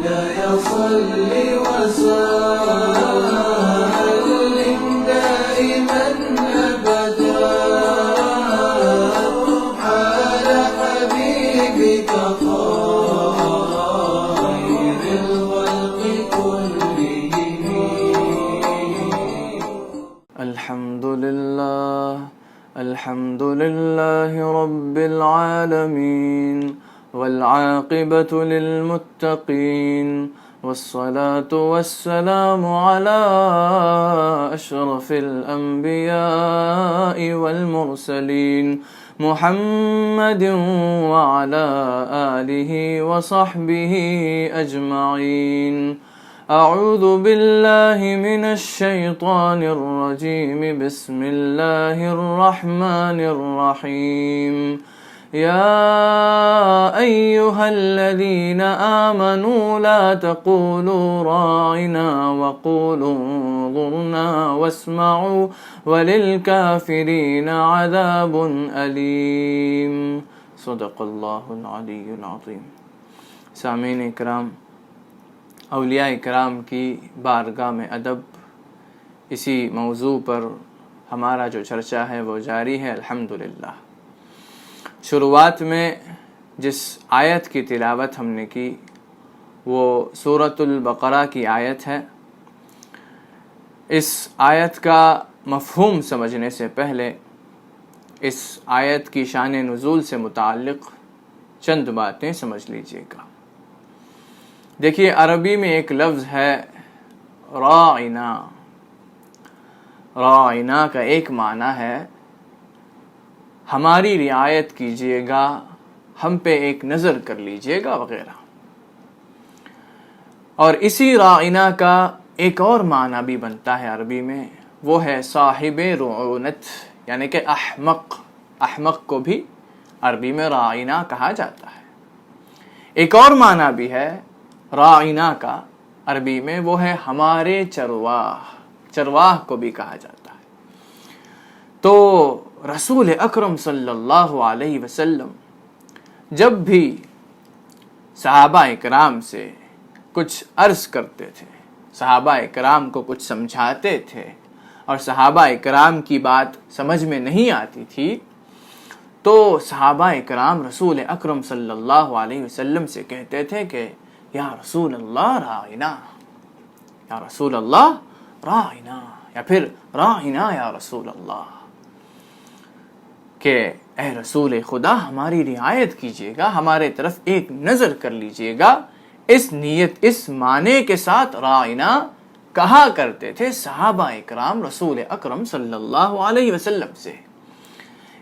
مولاي صل وسلم دائما أبدا على حبيبك خير الخلق كلهم. الحمد لله رب العالمين والعاقبة للمتقين والصلاة والسلام على أشرف الأنبياء والمرسلين محمد وعلى آله وصحبه أجمعين. أعوذ بالله من الشيطان الرجيم. بسم الله الرحمن الرحيم. يا أيها الذين آمنوا لا تقولوا راعنا وقولوا انظرنا واسمعوا وللكافرين عذاب أليم. صدق الله العلي العظيم. سامعین اکرام، اولیاء اکرام کی بارگاہ میں ادب، اسی موضوع پر ہمارا جو چرچا ہے وہ جاری ہے الحمدللہ. شروعات میں جس آیت کی تلاوت ہم نے کی وہ سورۃ البقرہ کی آیت ہے. اس آیت کا مفہوم سمجھنے سے پہلے اس آیت کی شان نزول سے متعلق چند باتیں سمجھ لیجئے گا. دیکھیے، عربی میں ایک لفظ ہے راعنا. راعنا کا ایک معنی ہے ہماری رعایت کیجئے گا، ہم پہ ایک نظر کر لیجئے گا وغیرہ. اور اسی راعنا کا ایک اور معنی بھی بنتا ہے عربی میں، وہ ہے صاحب رعونت، یعنی کہ احمق. احمق کو بھی عربی میں راعنا کہا جاتا ہے. ایک اور معنی بھی ہے راعنا کا عربی میں، وہ ہے ہمارے چرواہ. چرواہ کو بھی کہا جاتا ہے. تو رسول اکرم صلی اللہ علیہ وسلم جب بھی صحابہ اکرام سے کچھ عرض کرتے تھے، صحابہ اکرام کو کچھ سمجھاتے تھے، اور صحابہ اکرام کی بات سمجھ میں نہیں آتی تھی، تو صحابہ اکرام رسول اکرم صلی اللہ علیہ وسلم سے کہتے تھے کہ یا رسول اللہ راعنا، یا رسول اللہ راعنا، یا پھر راعنا یا رسول اللہ، کہ اے رسول خدا ہماری رعایت کیجئے گا، ہمارے طرف ایک نظر کر لیجئے گا. اس نیت، اس معنی کے ساتھ راعنا کہا کرتے تھے صحابہ اکرام رسول اکرم صلی اللہ علیہ وسلم سے.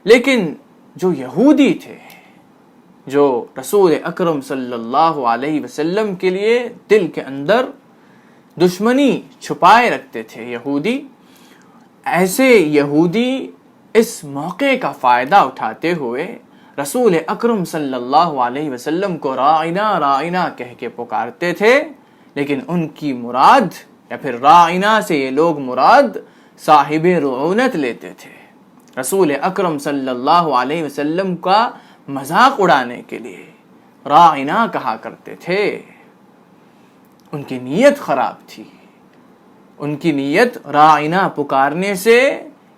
لیکن جو یہودی تھے، جو رسول اکرم صلی اللہ علیہ وسلم کے لیے دل کے اندر دشمنی چھپائے رکھتے تھے یہودی، ایسے یہودی اس موقع کا فائدہ اٹھاتے ہوئے رسول اکرم صلی اللہ علیہ وسلم کو راعنا راعنا کہہ کے پکارتے تھے. لیکن ان کی مراد، یا پھر راعنا سے یہ لوگ مراد صاحب رعونت لیتے تھے. رسول اکرم صلی اللہ علیہ وسلم کا مذاق اڑانے کے لیے راعنا کہا کرتے تھے. ان کی نیت خراب تھی. ان کی نیت راعنا پکارنے سے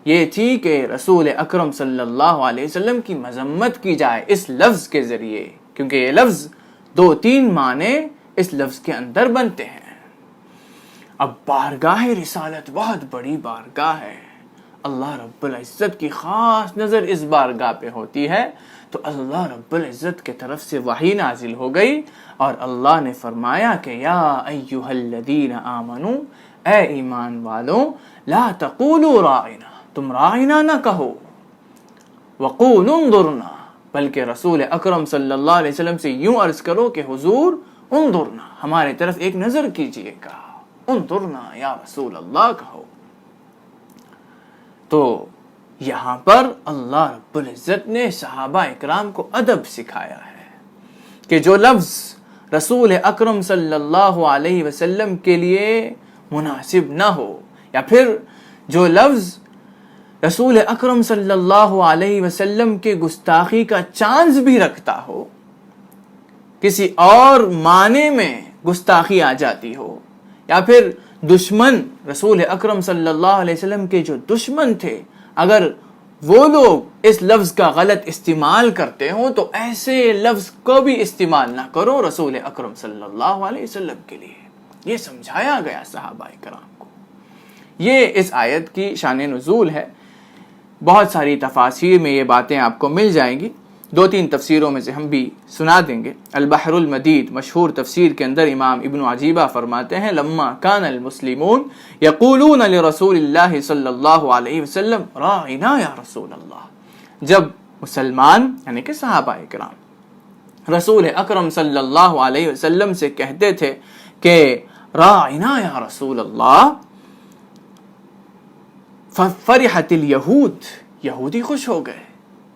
یہ تھی کہ رسول اکرم صلی اللہ علیہ وسلم کی مذمت کی جائے اس لفظ کے ذریعے، کیونکہ یہ لفظ 2-3 معنی اس لفظ کے اندر بنتے ہیں. اب بارگاہ رسالت بہت بڑی بارگاہ ہے. اللہ رب العزت کی خاص نظر اس بارگاہ پہ ہوتی ہے. تو اللہ رب العزت کے طرف سے وحی نازل ہو گئی اور اللہ نے فرمایا کہ یا ایھا الذین آمنو، اے ایمان والوں، لا تقولوا راعنا، تم راعنا نہ کہو، وقولوا انظرنا، بلکہ رسول اکرم صلی اللہ علیہ وسلم سے یوں عرض کرو کہ حضور انظرنا، ہمارے طرف ایک نظر کیجئے گا. انظرنا یا رسول اللہ کہو. تو یہاں پر اللہ رب العزت نے صحابہ اکرام کو ادب سکھایا ہے کہ جو لفظ رسول اکرم صلی اللہ علیہ وسلم کے لیے مناسب نہ ہو، یا پھر جو لفظ رسول اکرم صلی اللہ علیہ وسلم کے گستاخی کا چانس بھی رکھتا ہو، کسی اور معنی میں گستاخی آ جاتی ہو، یا پھر دشمن رسول اکرم صلی اللہ علیہ وسلم کے جو دشمن تھے اگر وہ لوگ اس لفظ کا غلط استعمال کرتے ہوں تو ایسے لفظ کو بھی استعمال نہ کرو رسول اکرم صلی اللہ علیہ وسلم کے لیے. یہ سمجھایا گیا صحابہ کرام کو. یہ اس آیت کی شان نزول ہے. بہت ساری تفاسیر میں یہ باتیں آپ کو مل جائیں گی. 2-3 تفسیروں میں سے ہم بھی سنا دیں گے. البحر المدید مشہور تفسیر کے اندر امام ابن عجیبہ فرماتے ہیں لما کان المسلمون یقولون لرسول اللہ صلی اللہ علیہ وسلم راعنا یا رسول اللہ. جب مسلمان یعنی کہ صحابہ کرام رسول اکرم صلی اللہ علیہ وسلم سے کہتے تھے کہ راعنا یا رسول اللہ، فرحت الیہود، یہودی خوش ہو گئے.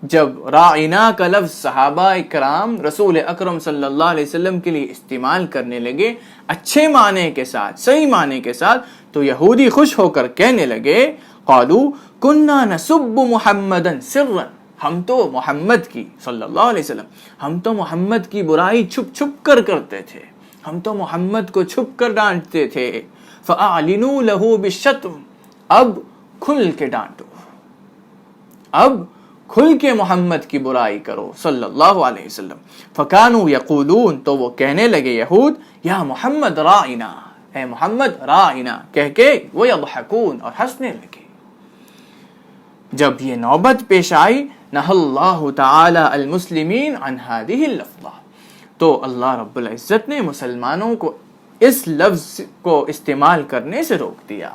جب راعنا کا لفظ صحابہ کرام رسول اکرم صلی اللہ علیہ وسلم کے لیے استعمال کرنے لگے اچھے معنی کے ساتھ، صحیح معنی کے ساتھ، تو یہودی خوش ہو کر کہنے لگے قالوا كنا نسب محمدا سرا، ہم تو محمد کی صلی اللہ علیہ وسلم، ہم تو محمد کی برائی چھپ چھپ کر کرتے تھے، ہم تو محمد کو چھپ کر ڈانٹتے تھے. فاعلنوا له بالشتم، اب کھل کے ڈانٹو، اب کھل کے محمد کی برائی کرو صلی اللہ علیہ وسلم. فکانوا یقولون، تو وہ کہنے لگے یہود یا محمد راعنا، اے محمد راعنا کہہ کے وہ یضحکون، اور ہنسنے لگے. جب یہ نوبت پیش آئی نہى اللہ تعالی المسلمین عن هذه اللفظہ، تو اللہ رب العزت نے مسلمانوں کو اس لفظ کو استعمال کرنے سے روک دیا.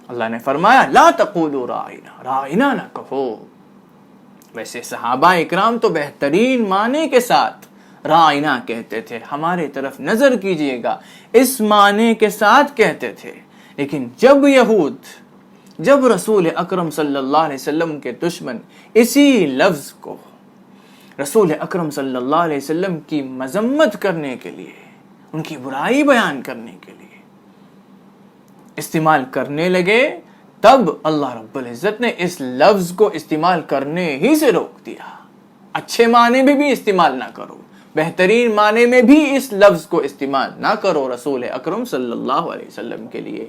اللہ نے فرمایا لا تقولوا راعنا، راعنا نہ کہو. ویسے صحابہ اکرام تو بہترین معنی کے ساتھ راعنا کہتے تھے، ہمارے طرف نظر کیجئے گا، اس معنی کے ساتھ کہتے تھے. لیکن جب یہود، جب رسول اکرم صلی اللہ علیہ وسلم کے دشمن اسی لفظ کو رسول اکرم صلی اللہ علیہ وسلم کی مذمت کرنے کے لیے، ان کی برائی بیان کرنے کے لیے استعمال کرنے لگے، تب اللہ رب العزت نے اس لفظ کو استعمال کرنے ہی سے روک دیا. اچھے معنی میں بھی استعمال نہ کرو، بہترین معنی میں بھی اس لفظ کو استعمال نہ کرو رسول اکرم صلی اللہ علیہ وسلم کے لیے.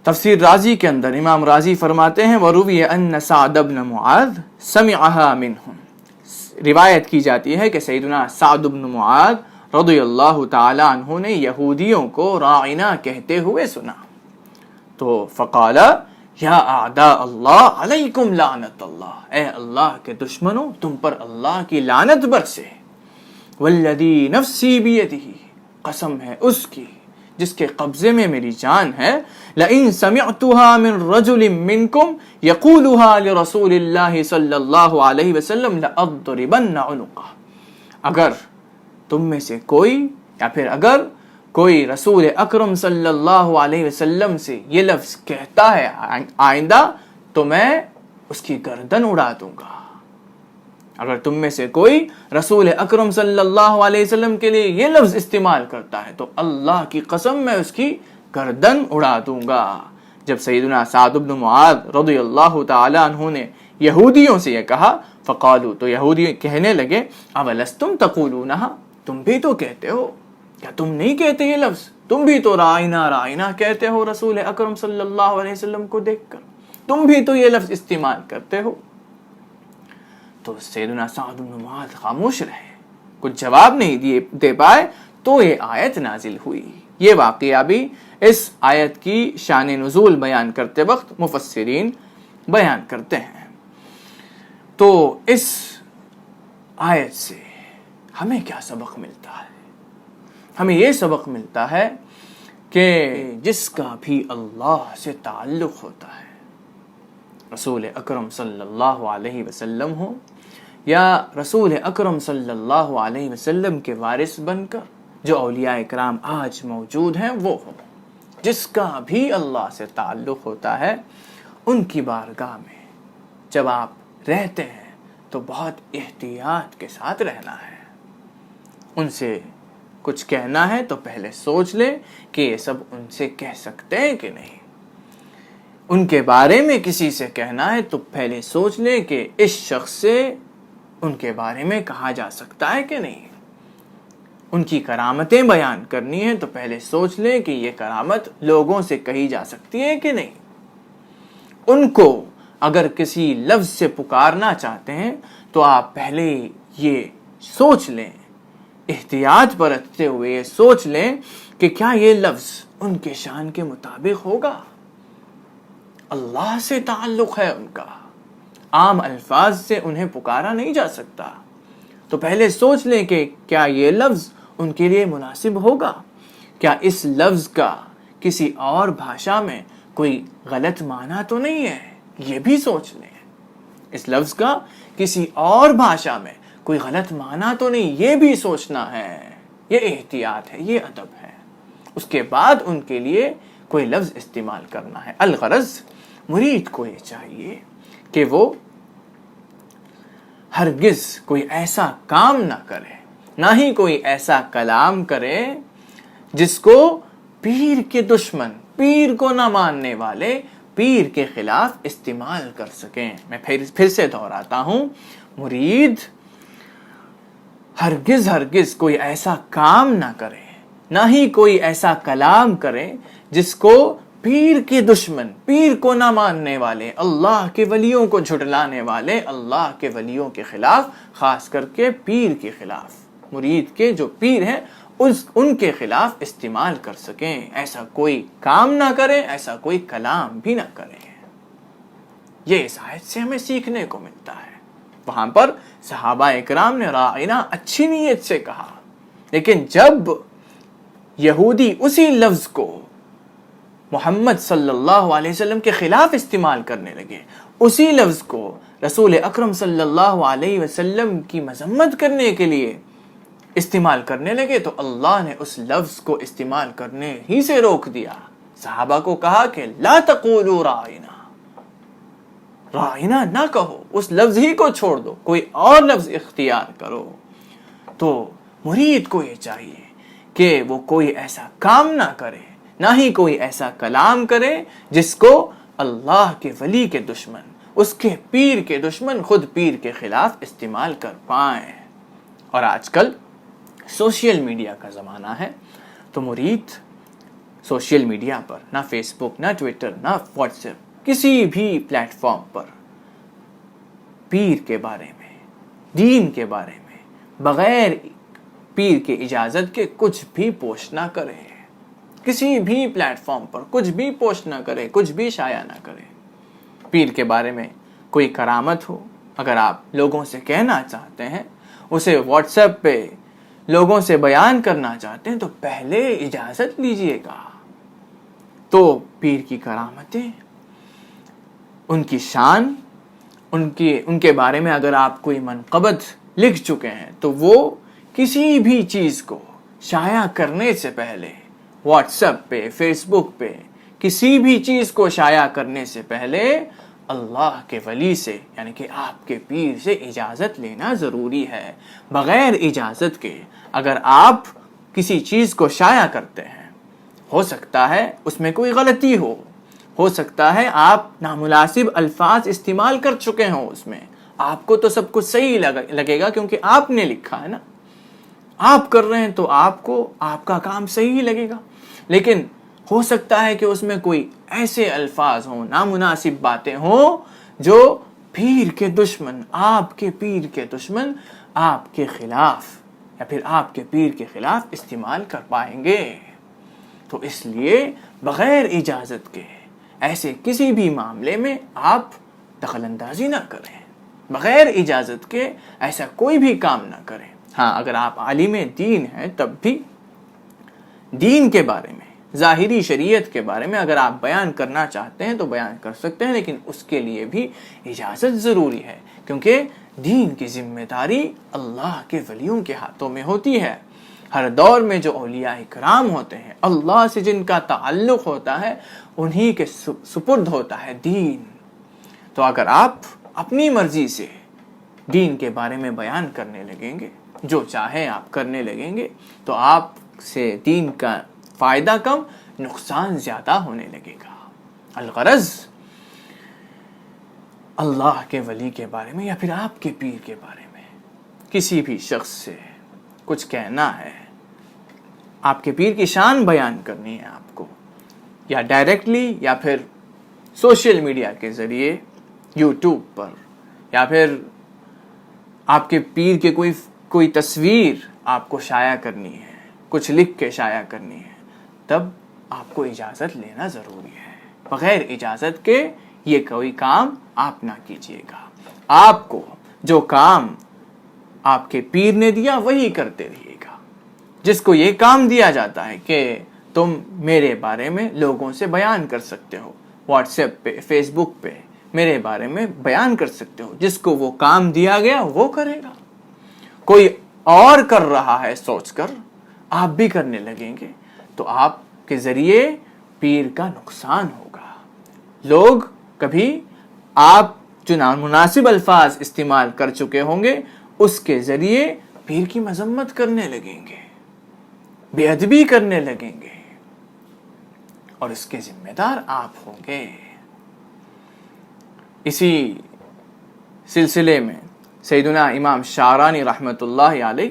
تفسیر رازی کے اندر امام رازی فرماتے ہیں وَرُوِيَ أَنَّ سَعْدَ بْنَ مُعَاذ سَمِعَهَا مِنْهُمْ، روایت کی جاتی ہے کہ سیدنا سعد بن معاذ رضی اللہ تعالی عنہ نے یہودیوں کو راعنا کہتے ہوئے سنا. تو فقال یا اعداء اللہ علیکم لعنت اللہ، اے اللہ کے دشمنوں تم پر اللہ کی لعنت برسے. والذی نفسی بیدہ، قسم ہے اس کی جس کے قبضے میں میری جان ہے، لئن سمعتها من رجل منکم یقولها لرسول اللہ صلی اللہ علیہ وسلم لأضربن عنقہ، اگر تم میں سے کوئی یا پھر اگر کوئی رسول اکرم صلی اللہ علیہ وسلم سے یہ لفظ کہتا ہے آئندہ تو میں اس کی گردن اڑا دوں گا. اگر تم میں سے کوئی رسول اکرم صلی اللہ علیہ وسلم کے لیے یہ لفظ استعمال کرتا ہے تو اللہ کی قسم میں اس کی گردن اڑا دوں گا. جب سیدنا سعد بن معاذ رضی اللہ تعالی عنہ نے یہودیوں سے یہ کہا فقالوا، تو یہودی کہنے لگے اولستم تقولونہا، تم بھی تو کہتے ہو، کیا تم نہیں کہتے یہ لفظ؟ تم بھی تو راعنا راعنا کہتے ہو رسول اکرم صلی اللہ علیہ وسلم کو دیکھ کر، تم بھی تو یہ لفظ استعمال کرتے ہو. تو سیدنا سعد بن معاذ خاموش رہے، کچھ جواب نہیں دے پائے. تو یہ آیت نازل ہوئی. یہ واقعہ بھی اس آیت کی شان نزول بیان کرتے وقت مفسرین بیان کرتے ہیں. تو اس آیت سے ہمیں کیا سبق ملتا ہے؟ ہمیں یہ سبق ملتا ہے کہ جس کا بھی اللہ سے تعلق ہوتا ہے، رسول اکرم صلی اللہ علیہ وسلم ہو یا رسول اکرم صلی اللہ علیہ وسلم کے وارث بن کر جو اولیاء کرام آج موجود ہیں وہ ہوں، جس کا بھی اللہ سے تعلق ہوتا ہے، ان کی بارگاہ میں جب آپ رہتے ہیں تو بہت احتیاط کے ساتھ رہنا ہے. ان سے کچھ کہنا ہے تو پہلے سوچ لیں کہ یہ سب ان سے کہہ سکتے ہیں کہ نہیں. ان کے بارے میں کسی سے کہنا ہے تو پہلے سوچ لیں کہ اس شخص سے ان کے بارے میں کہا جا سکتا ہے کہ نہیں. ان کی کرامتیں بیان کرنی ہیں تو پہلے سوچ لیں کہ یہ کرامت لوگوں سے کہی جا سکتی ہے کہ نہیں. ان کو اگر کسی لفظ سے پکارنا چاہتے ہیں تو آپ پہلے یہ سوچ لیں، احتیاط برتتے ہوئے یہ سوچ لیں کہ کیا یہ لفظ ان کے شان کے مطابق ہوگا. اللہ سے تعلق ہے ان کا، عام الفاظ سے انہیں پکارا نہیں جا سکتا. تو پہلے سوچ لیں کہ کیا یہ لفظ ان کے لیے مناسب ہوگا، کیا اس لفظ کا کسی اور بھاشا میں کوئی غلط معنی تو نہیں ہے، یہ بھی سوچ لیں. اس لفظ کا کسی اور بھاشا میں کوئی غلط معنی تو نہیں، یہ بھی سوچنا ہے. یہ احتیاط ہے، یہ ادب ہے. اس کے بعد ان کے لیے کوئی لفظ استعمال کرنا ہے. الغرض مرید کو یہ چاہیے کہ وہ ہرگز کوئی ایسا کام نہ کرے، نہ ہی کوئی ایسا کلام کرے جس کو پیر کے دشمن، پیر کو نہ ماننے والے پیر کے خلاف استعمال کر سکیں. میں پھر سے دہراتا ہوں، مرید ہرگز کوئی ایسا کام نہ کرے، نہ ہی کوئی ایسا کلام کرے جس کو پیر کے دشمن، پیر کو نہ ماننے والے، اللہ کے ولیوں کو جھٹلانے والے، اللہ کے ولیوں کے خلاف، خاص کر کے پیر کے خلاف، مرید کے جو پیر ہیں ان کے خلاف استعمال کر سکیں. ایسا کوئی کام نہ کریں، ایسا کوئی کلام بھی نہ کریں. یہ اس آیت سے ہمیں سیکھنے کو ملتا ہے. وہاں پر صحابہ اکرام نے راعنا اچھی نیت سے کہا، لیکن جب یہودی اسی لفظ کو محمد صلی اللہ علیہ وسلم کے خلاف استعمال کرنے لگے، اسی لفظ کو رسول اکرم صلی اللہ علیہ وسلم کی مذمت کرنے کے لیے استعمال کرنے لگے، تو اللہ نے اس لفظ کو استعمال کرنے ہی سے روک دیا. صحابہ کو کہا کہ لا تقولوا راعنا، راعنا نہ کہو، اس لفظ ہی کو چھوڑ دو، کوئی اور لفظ اختیار کرو. تو مرید کو یہ چاہیے کہ وہ کوئی ایسا کام نہ کرے، نہ ہی کوئی ایسا کلام کرے جس کو اللہ کے ولی کے دشمن، اس کے پیر کے دشمن خود پیر کے خلاف استعمال کر پائیں. اور آج کل سوشل میڈیا کا زمانہ ہے، تو مرید سوشل میڈیا پر، نہ فیس بک، نہ ٹویٹر، نہ واٹس ایپ، کسی بھی پلیٹ فارم پر پیر کے بارے میں، دین کے بارے میں بغیر پیر کی اجازت کے کچھ بھی پوسٹ نہ کرے. کسی بھی پلیٹ فارم پر کچھ بھی پوسٹ نہ کرے، کچھ بھی شائع نہ کرے. پیر کے بارے میں کوئی کرامت ہو، اگر آپ لوگوں سے کہنا چاہتے ہیں، اسے واٹس ایپ پہ لوگوں سے بیان کرنا چاہتے ہیں، تو پہلے اجازت لیجئے گا. تو پیر کی کرامتیں، ان کی شان، ان کے بارے میں اگر آپ کوئی منقبت لکھ چکے ہیں، تو وہ کسی بھی چیز کو شائع کرنے سے پہلے، واٹس ایپ پہ، فیس بک پہ، کسی بھی چیز کو شائع کرنے سے پہلے اللہ کے ولی سے، یعنی کہ آپ کے پیر سے اجازت لینا ضروری ہے. بغیر اجازت کے اگر آپ کسی چیز کو شائع کرتے ہیں، ہو سکتا ہے اس میں کوئی غلطی ہو سکتا ہے آپ نامناسب الفاظ استعمال کر چکے ہوں، اس میں آپ کو تو سب کچھ صحیح لگے گا کیونکہ آپ نے لکھا ہے نا، آپ کر رہے ہیں تو آپ کو آپ کا کام صحیح لگے گا. لیکن ہو سکتا ہے کہ اس میں کوئی ایسے الفاظ ہوں، نامناسب باتیں ہوں جو پیر کے دشمن، آپ کے پیر کے دشمن آپ کے خلاف یا پھر آپ کے پیر کے خلاف استعمال کر پائیں گے. تو اس لیے بغیر اجازت کے ایسے کسی بھی معاملے میں آپ دخل اندازی نہ کریں، بغیر اجازت کے ایسا کوئی بھی کام نہ کریں. ہاں، اگر آپ عالم دین ہیں تب بھی دین کے بارے میں، ظاہری شریعت کے بارے میں اگر آپ بیان کرنا چاہتے ہیں تو بیان کر سکتے ہیں، لیکن اس کے لیے بھی اجازت ضروری ہے، کیونکہ دین کی ذمہ داری اللہ کے ولیوں کے ہاتھوں میں ہوتی ہے. ہر دور میں جو اولیاء کرام ہوتے ہیں، اللہ سے جن کا تعلق ہوتا ہے، انہی کے سپرد ہوتا ہے دین. تو اگر آپ اپنی مرضی سے دین کے بارے میں بیان کرنے لگیں گے، جو چاہے آپ کرنے لگیں گے، تو آپ سے دین کا فائدہ کم، نقصان زیادہ ہونے لگے گا. الغرض اللہ کے ولی کے بارے میں یا پھر آپ کے پیر کے بارے میں کسی بھی شخص سے کچھ کہنا ہے آپ کے پیر کی شان بیان کرنی ہے آپ کو، یا ڈائریکٹلی یا پھر سوشل میڈیا کے ذریعے، یوٹیوب پر، یا پھر آپ کے پیر کے کوئی تصویر آپ کو شائع کرنی ہے، کچھ لکھ کے شائع کرنی ہے، تب آپ کو اجازت لینا ضروری ہے۔ بغیر اجازت کے یہ کوئی کام آپ نہ کیجیے گا۔ آپ کو جو کام آپ کے پیر نے دیا وہی کرتے رہیے گا۔ جس کو یہ کام دیا جاتا ہے کہ تم میرے بارے میں لوگوں سے بیان کر سکتے ہو، واٹس ایپ پہ، فیس بک پہ میرے بارے میں بیان کر سکتے ہو، جس کو وہ کام دیا گیا وہ کرے گا۔ کوئی اور کر رہا ہے سوچ کر آپ بھی کرنے لگیں گے تو آپ کے ذریعے پیر کا نقصان ہوگا۔ لوگ کبھی آپ جو نامناسب الفاظ استعمال کر چکے ہوں گے اس کے ذریعے پیر کی مذمت کرنے لگیں گے، بے ادبی کرنے لگیں گے، اور اس کے ذمہ دار آپ ہوں گے۔ اسی سلسلے میں سیدنا امام شعرانی رحمۃ اللہ علیہ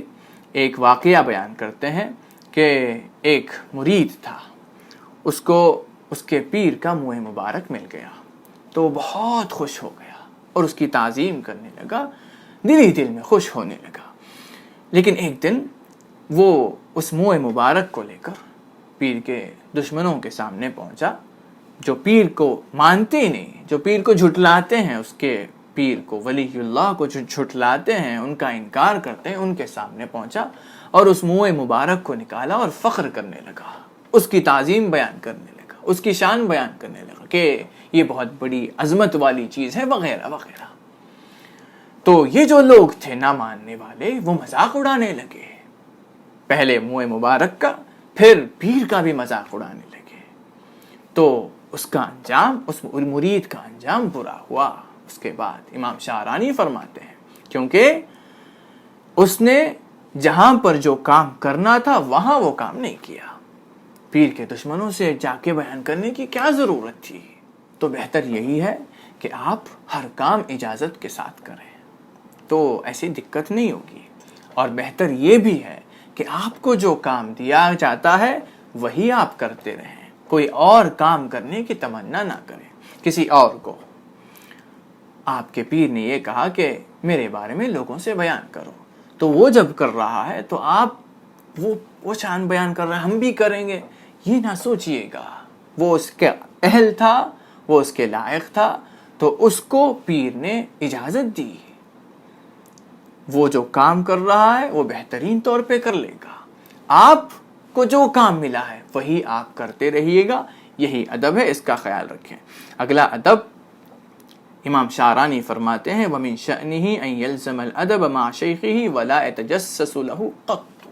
ایک واقعہ بیان کرتے ہیں کہ ایک مرید تھا، اس کو اس کے پیر کا منہ مبارک مل گیا تو وہ بہت خوش ہو گیا اور اس کی تعظیم کرنے لگا، دل ہی دل میں خوش ہونے لگا۔ لیکن ایک دن وہ اس منہ مبارک کو لے کر پیر کے دشمنوں کے سامنے پہنچا، جو پیر کو مانتے نہیں، جو پیر کو جھٹلاتے ہیں، اس کے پیر کو، ولی اللہ کو جھٹلاتے ہیں، ان کا انکار کرتے ہیں، ان کے سامنے پہنچا اور اس منہ مبارک کو نکالا اور فخر کرنے لگا، اس کی تعظیم بیان کرنے لگا، اس کی شان بیان کرنے لگا کہ یہ بہت بڑی عظمت والی چیز ہے وغیرہ وغیرہ۔ تو یہ جو لوگ تھے نہ ماننے والے، وہ مذاق اڑانے لگے، پہلے منہ مبارک کا پھر پیر کا بھی مذاق اڑانے لگے۔ تو اس کا انجام، اس مرید کا انجام برا ہوا۔ اس کے بعد امام شعرانی فرماتے ہیں کیونکہ اس نے جہاں پر جو کام کرنا تھا وہاں وہ کام نہیں کیا، پیر کے دشمنوں سے جا کے بیان کرنے کی کیا ضرورت تھی؟ تو بہتر یہی ہے کہ آپ ہر کام اجازت کے ساتھ کریں، تو ایسی دقت نہیں ہوگی۔ اور بہتر یہ بھی ہے کہ آپ کو جو کام دیا جاتا ہے وہی آپ کرتے رہیں، کوئی اور کام کرنے کی تمنا نہ کریں کسی اور کو۔ آپ کے پیر نے یہ کہا کہ میرے بارے میں لوگوں سے بیان کرو، تو وہ جب کر رہا ہے تو آپ وہ شان بیان کر رہے ہیں، ہم بھی کریں گے، یہ نہ سوچئے گا۔ وہ اس کے اہل تھا، وہ اس کے لائق تھا، تو اس کو پیر نے اجازت دی، وہ جو کام کر رہا ہے وہ بہترین طور پہ کر لے گا۔ آپ کو جو کام ملا ہے وہی آپ کرتے رہیے گا، یہی ادب ہے، اس کا خیال رکھیں۔ اگلا ادب امام شعرانی فرماتے ہیں وَمِن شَأْنِهِ أَن يَلْزَمَ الْأَدَبَ مَعَ شَيْخِهِ وَلَا يَتَجَسَّسُ لَهُ قَطُّ۔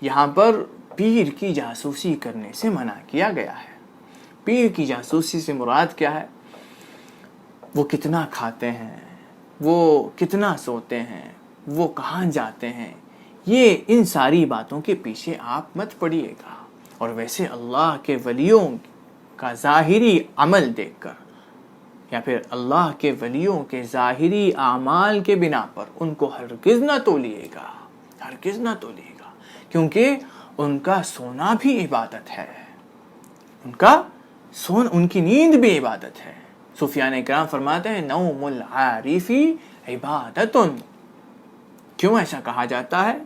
یہاں پر پیر کی جاسوسی کرنے سے منع کیا گیا ہے۔ پیر کی جاسوسی سے مراد کیا ہے؟ وہ کتنا کھاتے ہیں، وہ کتنا سوتے ہیں، وہ کہاں جاتے ہیں، یہ ان ساری باتوں کے پیچھے آپ مت پڑیے گا۔ اور ویسے اللہ کے ولیوں کا ظاہری عمل دیکھ کر یا پھر اللہ کے ولیوں کے ظاہری اعمال کے بنا پر ان کو ہرگز نہ تولیے گا، ہرگز نہ تولیے گا، کیونکہ ان کا سونا بھی عبادت ہے، ان کی نیند بھی عبادت ہے۔ صوفیان کرام فرماتے ہیں نوم العارف عبادت۔ کیوں ایسا کہا جاتا ہے؟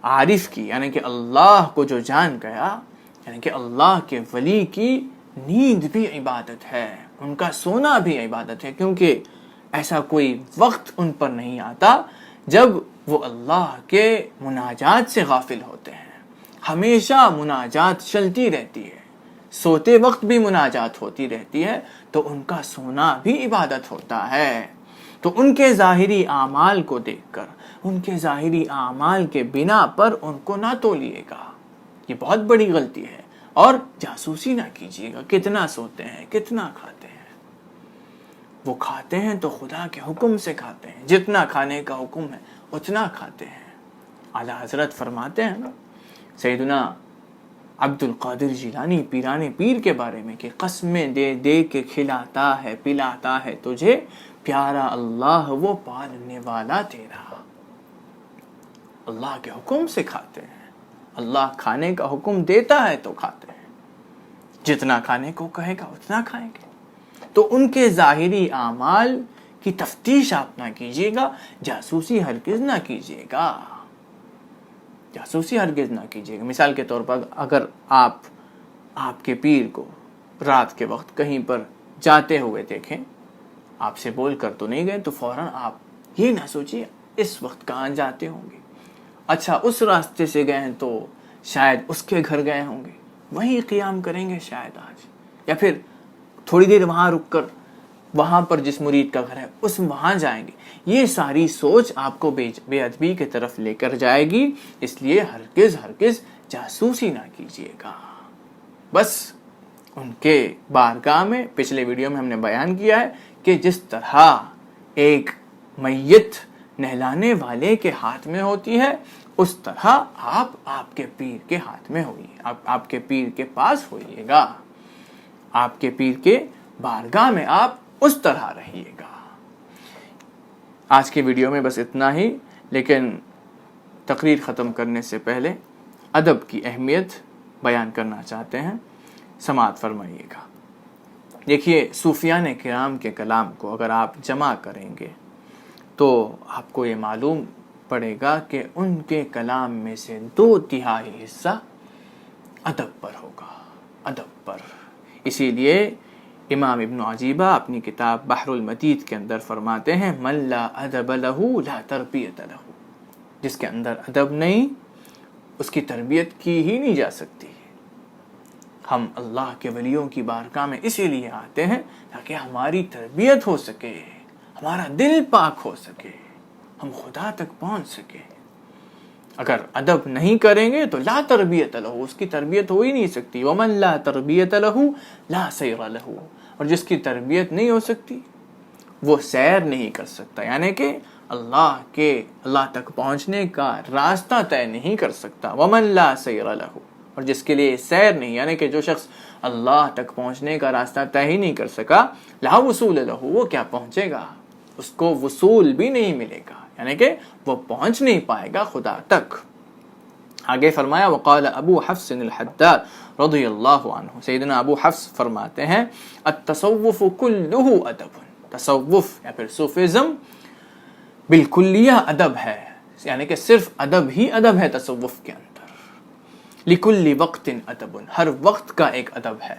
عارف کی یعنی کہ اللہ کو جو جان گیا، یعنی کہ اللہ کے ولی کی نیند بھی عبادت ہے، ان کا سونا بھی عبادت ہے، کیونکہ ایسا کوئی وقت ان پر نہیں آتا جب وہ اللہ کے مناجات سے غافل ہوتے ہیں۔ ہمیشہ مناجات چلتی رہتی ہے، سوتے وقت بھی مناجات ہوتی رہتی ہے، تو ان کا سونا بھی عبادت ہوتا ہے۔ تو ان کے ظاہری اعمال کو دیکھ کر، ان کے ظاہری اعمال کے بنا پر ان کو نہ تولیے گا، یہ بہت بڑی غلطی ہے۔ اور جاسوسی نہ کیجیے گا، کتنا سوتے ہیں، کتنا کھاتے ہیں۔ وہ کھاتے ہیں تو خدا کے حکم سے کھاتے ہیں، جتنا کھانے کا حکم ہے اتنا کھاتے ہیں۔ اعلیٰ حضرت فرماتے ہیں نا سیدنا عبد القادر جیلانی پیران پیر کے بارے میں کہ قسمیں دے دے کے کھلاتا ہے پلاتا ہے تجھے پیارا اللہ وہ پالنے والا تیرا۔ اللہ کے حکم سے کھاتے ہیں، اللہ کھانے کا حکم دیتا ہے تو کھاتے ہیں، جتنا کھانے کو کہے گا اتنا کھائیں گے۔ تو ان کے ظاہری اعمال کی تفتیش آپ نہ کیجیے گا، جاسوسی ہرگز نہ کیجیے گا، جاسوسی ہرگز نہ کیجیے گا۔ مثال کے طور پر اگر آپ کے پیر کو رات کے وقت کہیں پر جاتے ہوئے دیکھیں، آپ سے بول کر تو نہیں گئے، تو فوراً آپ یہ نہ سوچیے اس وقت کہاں جاتے ہوں گے، اچھا اس راستے سے گئے ہیں تو شاید اس کے گھر گئے ہوں گے، وہیں قیام کریں گے شاید آج، یا پھر تھوڑی دیر وہاں رک کر وہاں پر جس مرید کا گھر ہے وہاں جائیں گے۔ یہ ساری سوچ آپ کو بے ادبی کی طرف لے کر جائے گی، اس لیے ہرگز جاسوسی نہ کیجیے گا۔ بس ان کے بارگاہ میں پچھلے ویڈیو میں ہم نے بیان کیا ہے کہ جس طرح ایک میت نہلانے والے کے ہاتھ میں ہوتی ہے، اس طرح آپ کے پیر کے ہاتھ میں ہوئیے، آپ کے پیر کے پاس ہوئیے گا، آپ کے پیر کے بارگاہ میں آپ اس طرح رہیے گا۔ آج کے ویڈیو میں بس اتنا ہی، لیکن تقریر ختم کرنے سے پہلے ادب کی اہمیت بیان کرنا چاہتے ہیں، سماعت فرمائیے گا۔ دیکھیے، صوفیان کرام کے کلام کو اگر آپ جمع کریں گے تو آپ کو یہ معلوم پڑے گا کہ ان کے کلام میں سے 2/3 حصہ ادب پر ہوگا، ادب پر۔ اسی لیے امام ابن عجیبہ اپنی کتاب بحر المدید کے اندر فرماتے ہیں، من لا ادب لہ لا تربیت لہ، جس کے اندر ادب نہیں اس کی تربیت کی ہی نہیں جا سکتی۔ ہم اللہ کے ولیوں کی بارگاہ میں اسی لیے آتے ہیں تاکہ ہماری تربیت ہو سکے، ہمارا دل پاک ہو سکے، ہم خدا تک پہنچ سکے۔ اگر ادب نہیں کریں گے تو لا تربیت لہ، اس کی تربیت ہو ہی نہیں سکتی۔ ومن لا تربیت لہ لا سیر لہ، اور جس کی تربیت نہیں ہو سکتی وہ سیر نہیں کر سکتا، یعنی کہ اللہ تک پہنچنے کا راستہ طے نہیں کر سکتا۔ ومن لا سیر لہ، اور جس کے لیے سیر نہیں، یعنی کہ جو شخص اللہ تک پہنچنے کا راستہ طے ہی نہیں کر سکا، لا وصول لہ، وہ کیا پہنچے گا، اس کو وصول بھی نہیں ملے گا، یعنی کہ وہ پہنچ نہیں پائے گا خدا تک۔ آگے فرمایا، وقال ابو حفص الحداد رضی اللہ عنہ، سیدنا ابو حفص فرماتے ہیں، التصوف کلہ ادب، تصوف یا پھر صوفیزم بالکلیہ ادب ہے، یعنی کہ صرف ادب ہی ادب ہے تصوف کے اندر۔ لکل وقت ادب، ہر وقت کا ایک ادب ہے،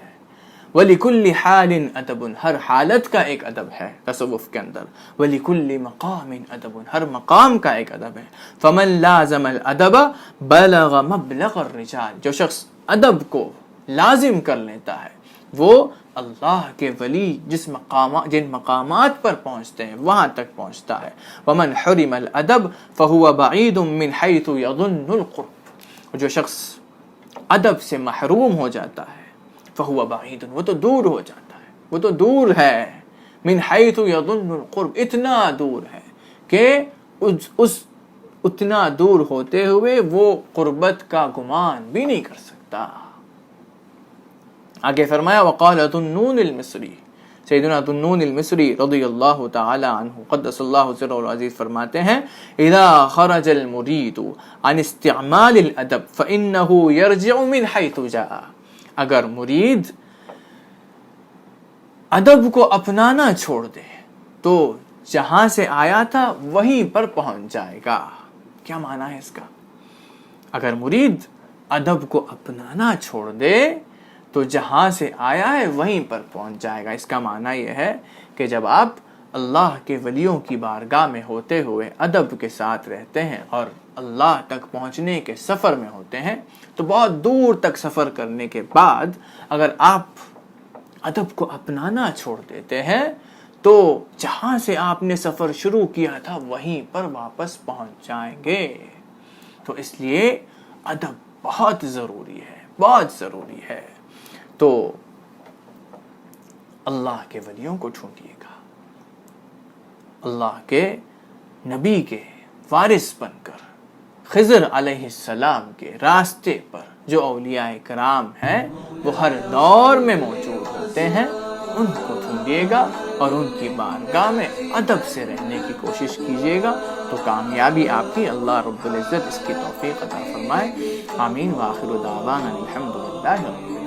وَلِكُلِّ حَالٍ أَدَبٌ، ہر حالت کا ایک ادب ہے تصوف کے اندر، وَلِكُلِّ مَقَامٍ أَدَبٌ، ہر مقام کا ایک ادب ہے۔ فَمَنْ لَازَمَ الْأَدَبَ بَلَغَ مَبْلَغَ الرِّجَالِ، جو شخص ادب کو لازم کر لیتا ہے وہ اللہ کے ولی جن مقامات پر پہنچتے ہیں وہاں تک پہنچتا ہے۔ وَمَنْ حُرِمَ الْأَدَبَ فَهُوَ بَعِيدٌ مِّنْ حَيْثُ يَظُنُّ الْقُرْبَ، جو شخص ادب سے محروم ہو جاتا ہے، فَهُوَ بَعِيدٌ، وہ تو دور ہو جاتا ہے، وہ تو دور ہے، مِنْ حَيْثُ يَظُنُّ الْقُرْبَ، اتنا دور ہے کہ اتنا دور ہوتے ہوئے وہ قربت کا گمان بھی نہیں کر سکتا۔ آگے فرمایا، وقال ذُنُّونِ الْمِصْرِي، سیدنا ذُنُّون الْمِصْرِی رضی اللہ تعالی عنہ قدس اللہ سرہ العزیز فرماتے ہیں، اذا خرج المرید عن استعمال الادب فإنه يرجع من حيث جاء، اگر مرید ادب کو اپنانا چھوڑ دے تو جہاں سے آیا تھا وہیں پر پہنچ جائے گا۔ کیا معنی ہے اس کا؟ اگر مرید ادب کو اپنانا چھوڑ دے تو جہاں سے آیا ہے وہیں پر پہنچ جائے گا۔ اس کا معنی یہ ہے کہ جب آپ اللہ کے ولیوں کی بارگاہ میں ہوتے ہوئے ادب کے ساتھ رہتے ہیں اور اللہ تک پہنچنے کے سفر میں ہوتے ہیں تو بہت دور تک سفر کرنے کے بعد اگر آپ ادب کو اپنانا چھوڑ دیتے ہیں تو جہاں سے آپ نے سفر شروع کیا تھا وہیں پر واپس پہنچ جائیں گے۔ تو اس لیے ادب بہت ضروری ہے، بہت ضروری ہے۔ تو اللہ کے ولیوں کو ڈھونڈیے گا، اللہ کے نبی کے وارث بن کر خضر علیہ السلام کے راستے پر جو اولیاء کرام ہیں وہ ہر دور میں موجود ہوتے ہیں، ان کو ڈھونڈیے گا اور ان کی بارگاہ میں ادب سے رہنے کی کوشش کیجیے گا تو کامیابی آپ کی اللہ رب العزت اس کی توفیق عطا فرمائے. آمین. وآخر دعوانا الحمدللہ رب العالمین.